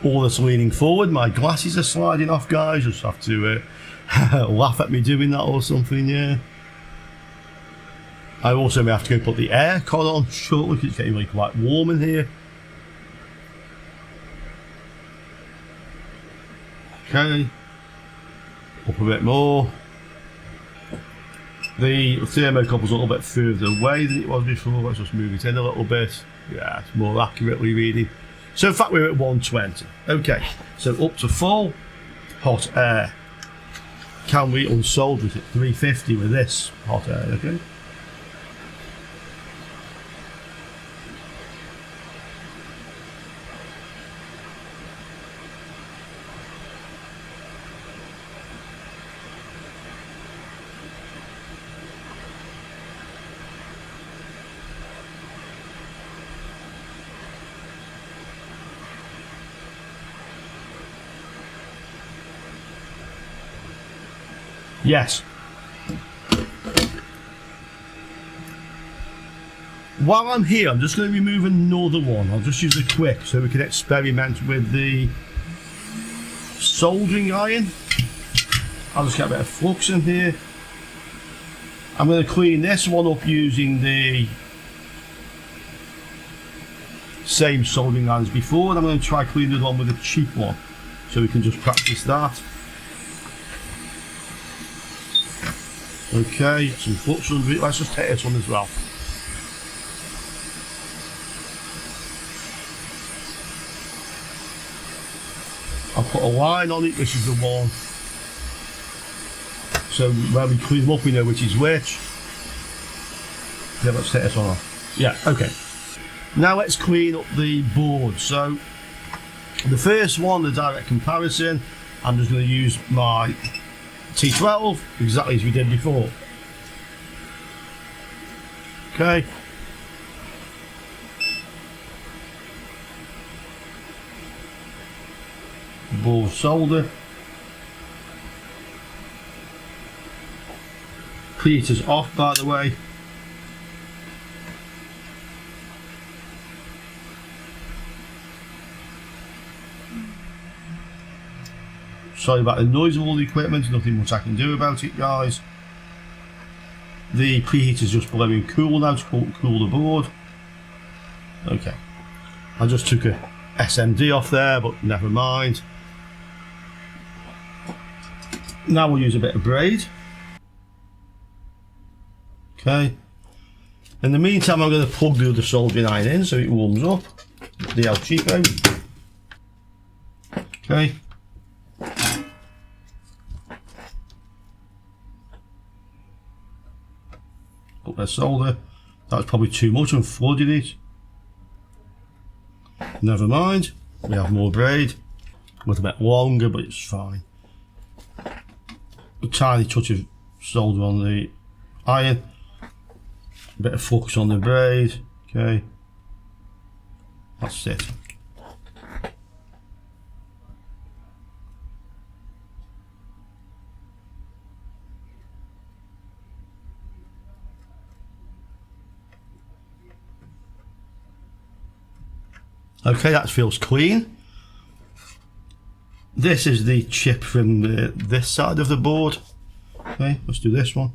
All that's leaning forward. My glasses are sliding off, guys. Just have to laugh at me doing that or something, yeah. I also may have to go put the air con on shortly because it's getting really quite warm in here. Okay. Up a bit more. The thermocouple's a little bit further away than it was before. Let's just move it in a little bit. Yeah, it's more accurately reading. So in fact we're at 120. Okay, so up to full hot air. Can we unsolder it at 350 with this hot air? Okay. Yes. While I'm here, I'm just going to remove another one. I'll just use a quick so we can experiment with the soldering iron. I'll just get a bit of flux in here. I'm going to clean this one up using the same soldering iron as before, and I'm going to try cleaning the one with a cheap one so we can just practice that. Okay, some flux under it. Let's just take this one as well. I'll put a line on it. This is the one. So when we clean them up, we know which is which. Yeah, let's take this one off. Yeah, okay. Now let's clean up the board. So the first one, the direct comparison, I'm just going to use my T12 exactly as we did before. Okay. Ball solder. Preheater's off, by the way. Sorry about the noise of all the equipment, nothing much I can do about it, guys. The preheater's just blowing cool now to cool the board. Okay. I just took a SMD off there, but never mind. Now we'll use a bit of braid. Okay. In the meantime, I'm going to plug the other soldering iron in so it warms up. The El Cheapo. Okay. Put their solder. That was probably too much and flooded it. Never mind. We have more braid. A little bit longer, but it's fine. A tiny touch of solder on the iron. A bit of flux on the braid. Okay. That's it. Okay, that feels clean. This is the chip from this side of the board. Okay, let's do this one.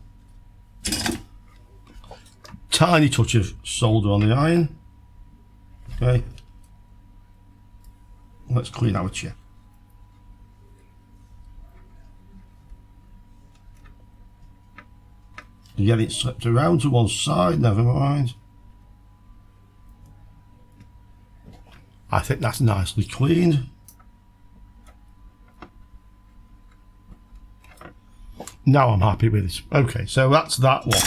Tiny touch of solder on the iron. Okay. Let's clean our chip. Again, it slipped around to one side, never mind. I think that's nicely cleaned. Now I'm happy with it. Okay, so that's that one.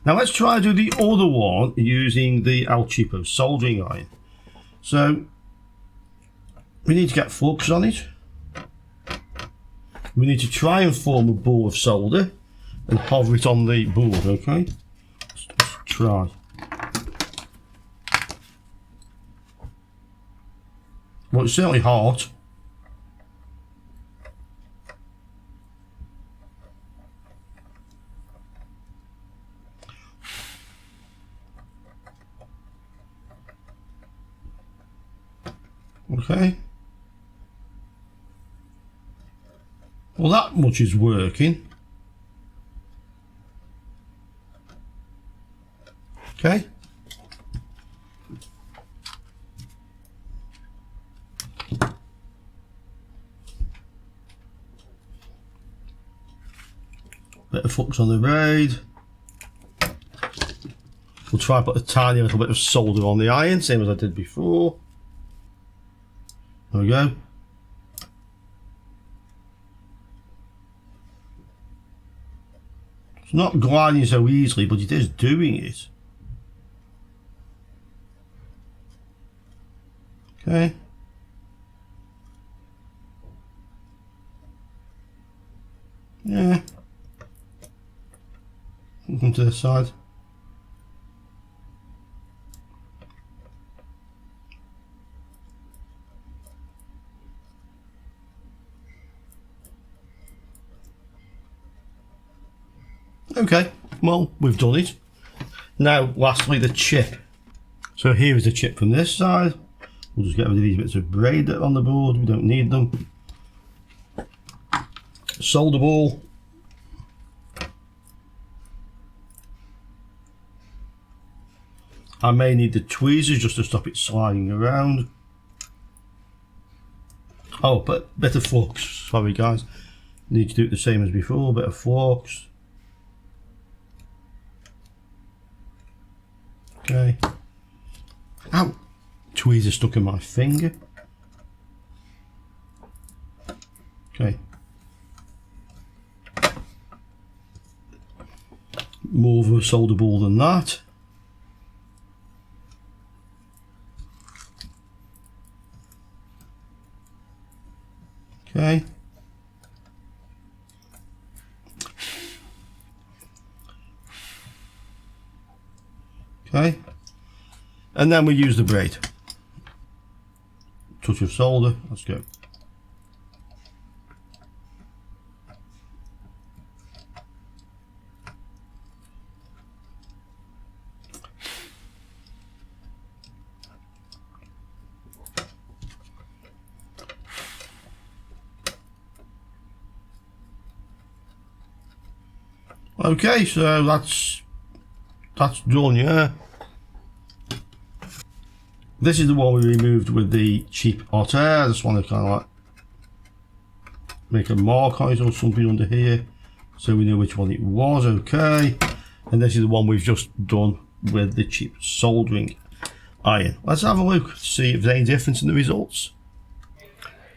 Now let's try to do the other one using the El Cheapo soldering iron. So we need to get flux on it. We need to try and form a ball of solder and hover it on the board, okay? Let's try. Well, it's certainly hot. Okay. Well, that much is working. Okay. Bit of flux on the braid. We'll try and put a tiny little bit of solder on the iron, same as I did before. There we go. It's not gliding so easily, but it is doing it. Okay. Yeah. Come to this side. Okay, well, we've done it. Now, lastly, the chip. So here is the chip from this side. We'll just get rid of these bits of braid that are on the board. We don't need them. Solder ball. I may need the tweezers just to stop it sliding around. Oh, but bit of flux. Sorry, guys. Need to do it the same as before. Bit of flux. Okay. Ow! Tweezer stuck in my finger. Okay. More of a solder ball than that. Okay. Okay. And then we use the braid. Touch of solder. Let's go. Okay, so that's done, yeah. This is the one we removed with the cheap hot air. I just want to kind of like make a mark on it or something under here so we know which one it was. Okay, and this is the one we've just done with the cheap soldering iron. Let's have a look to see if there's any difference in the results.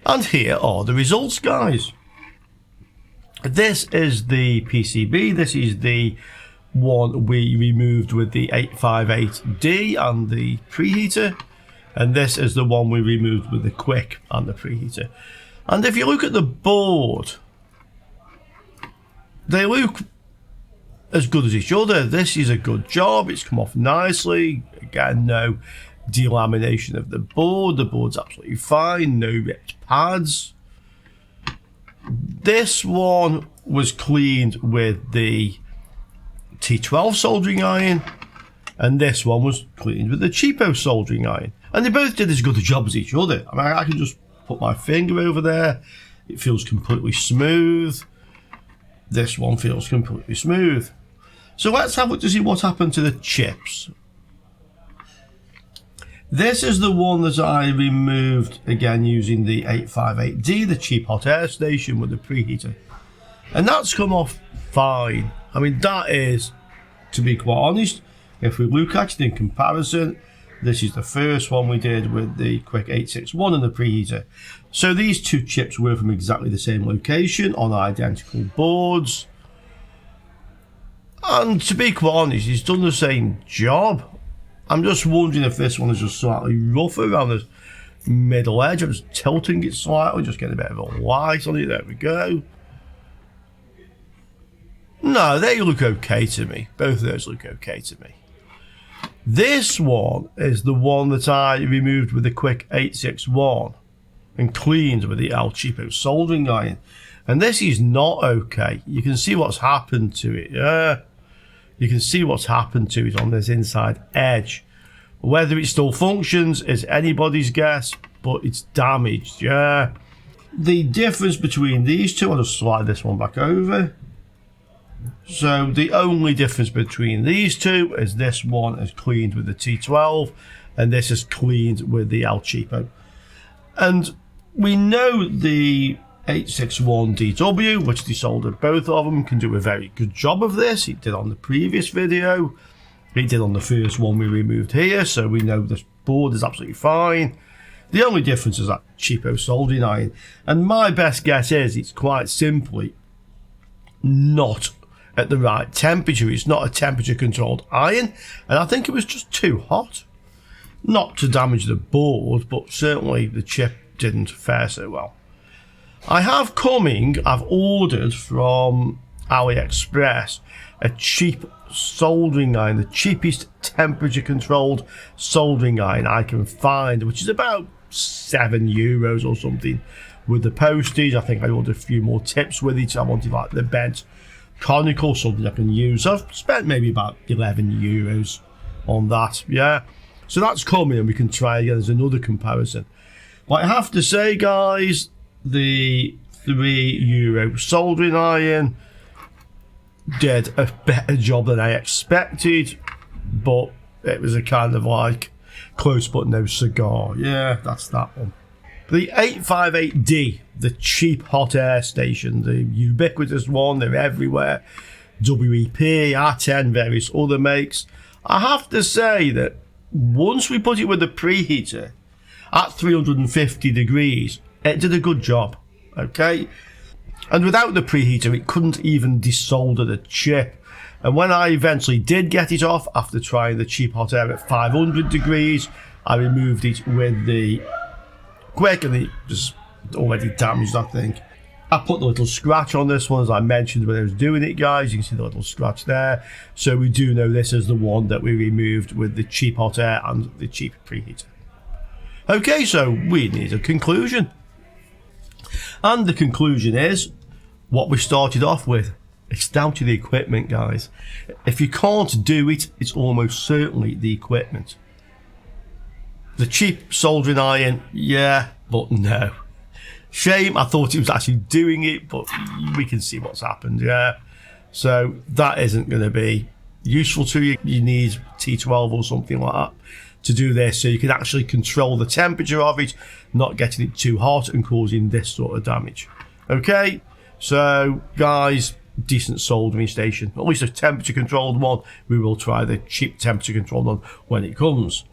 And here are the results, guys. This is the PCB. This is the one we removed with the 858D and the preheater, and this is the one we removed with the Quick and the preheater. And if you look at the board, they look as good as each other. This is a good job. It's come off nicely. Again, no delamination of the board. The board's absolutely fine. No ripped pads. This one was cleaned with the T12 soldering iron, and this one was cleaned with the cheapo soldering iron, and they both did as good a job as each other. I mean, I can just put my finger over there, it feels completely smooth. This one feels completely smooth. So let's have a look to see what happened to the chips. This is the one that I removed again using the 858D, the cheap hot air station with the preheater, and that's come off fine. I mean, that is, to be quite honest, if we look at it in comparison, this is the first one we did with the Quick 861 and the preheater. So these two chips were from exactly the same location on identical boards, and to be quite honest, it's done the same job. I'm just wondering if this one is just slightly rougher around the middle edge. I'm just tilting it slightly, just getting a bit of a light on it. There we go. No, they look okay to me. Both of those look okay to me. This one is the one that I removed with the Quick 861 and cleaned with the El Cheapo soldering iron. And this is not okay. You can see what's happened to it. Yeah. You can see what's happened to it on this inside edge. Whether it still functions is anybody's guess, but it's damaged, yeah. The difference between these two, I'll just slide this one back over. So the only difference between these two is this one is cleaned with the T12 and this is cleaned with the El Cheapo. And we know the 861DW, which desoldered both of them, can do a very good job of this. It did on the previous video. It did on the first one we removed here, so we know this board is absolutely fine. The only difference is that cheapo soldering iron, and my best guess is it's quite simply not at the right temperature. It's not a temperature controlled iron, and I think it was just too hot. Not to damage the board, but certainly the chip didn't fare so well. I've ordered from AliExpress a cheap soldering iron, the cheapest temperature controlled soldering iron I can find, which is about €7 or something with the postage. I think I ordered a few more tips with it. I wanted like the bent conical, something I can use. So I've spent maybe about €11 on that, yeah. So that's coming, and we can try again as another comparison. But I have to say, guys, the €3 soldering iron did a better job than I expected, but it was a kind of like close but no cigar. Yeah, that's that one. The 858D, the cheap hot air station, the ubiquitous one, they're everywhere. WEP, R10, various other makes. I have to say that once we put it with the preheater at 350 degrees, it did a good job, okay? And without the preheater, it couldn't even desolder the chip. And when I eventually did get it off, after trying the cheap hot air at 500 degrees, I removed it with the Quick, and it was already damaged, I think. I put the little scratch on this one, as I mentioned when I was doing it, guys. You can see the little scratch there. So we do know this is the one that we removed with the cheap hot air and the cheap preheater. Okay, so we need a conclusion. And the conclusion is what we started off with. It's down to the equipment, guys. If you can't do it, it's almost certainly the equipment. The cheap soldering iron, yeah, but no. Shame, I thought it was actually doing it, but we can see what's happened, yeah. So that isn't going to be useful to you. You need T12 or something like that to do this, so you can actually control the temperature of it, not getting it too hot and causing this sort of damage. Okay, so guys, decent soldering station, at least a temperature controlled one. We will try the cheap temperature controlled one when it comes.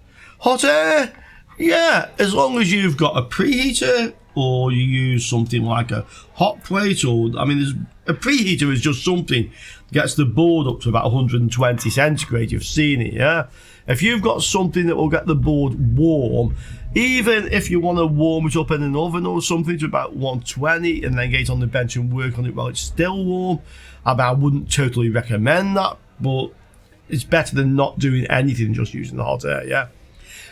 Hot air, yeah, as long as you've got a preheater, or you use something like a hot plate, or I mean, a preheater is just something that gets the board up to about 120 centigrade. You've seen it, yeah. If you've got something that will get the board warm, even if you want to warm it up in an oven or something to about 120 and then get it on the bench and work on it while it's still warm, I wouldn't totally recommend that, but it's better than not doing anything, just using the hot air, yeah.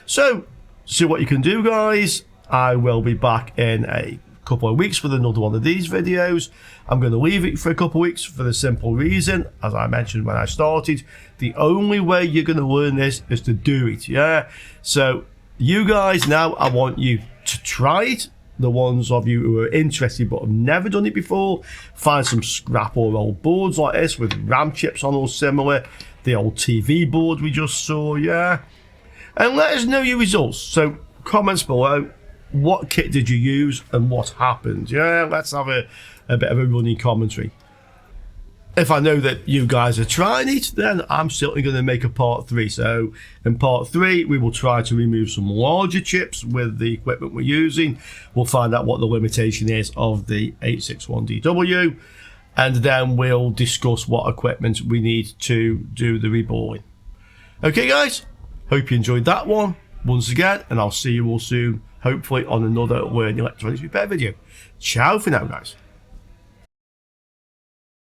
So, see what you can do, guys. I will be back in a couple of weeks with another one of these videos. I'm going to leave it for a couple of weeks for the simple reason, as I mentioned when I started, the only way you're going to learn this is to do it, yeah? So, you guys, now I want you to try it. The ones of you who are interested but have never done it before, find some scrap or old boards like this with RAM chips on or similar, the old TV board we just saw, yeah? And let us know your results. So, comments below. What kit did you use and what happened? Yeah, let's have a bit of a running commentary. If I know that you guys are trying it, then I'm certainly going to make a part 3. So in part 3, we will try to remove some larger chips with the equipment we're using. We'll find out what the limitation is of the 861DW, and then we'll discuss what equipment we need to do the reballing. Okay, guys, hope you enjoyed that one once again, and I'll see you all soon, hopefully on another Learn Electronics Repair video. Ciao for now, guys.